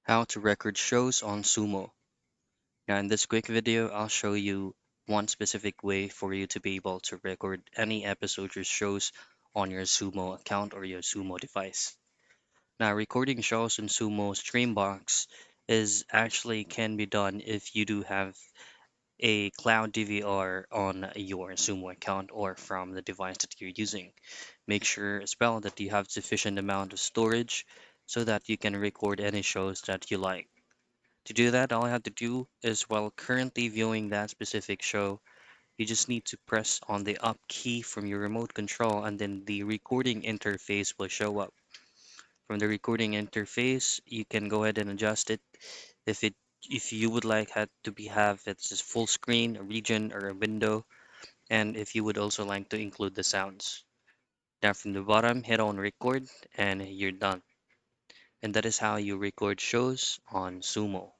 How to record shows on Xumo. Now in this quick video, I'll show you one specific way for you to be able to record any episode or shows on your Xumo account or your Xumo device. Now recording shows on Xumo Streambox is actually can be done if you do have a cloud DVR on your Xumo account or from the device that you're using. Make sure as well that you have sufficient amount of storage so that you can record any shows that you like. To do that, all I have to do is while currently viewing that specific show, you just need to press on the up key from your remote control and then the recording interface will show up. From the recording interface, you can go ahead and adjust it if you would like it to be have it's just full screen, a region or a window, and if you would also like to include the sounds. Now from the bottom, hit on record and you're done. And that is how you record shows on Sumo.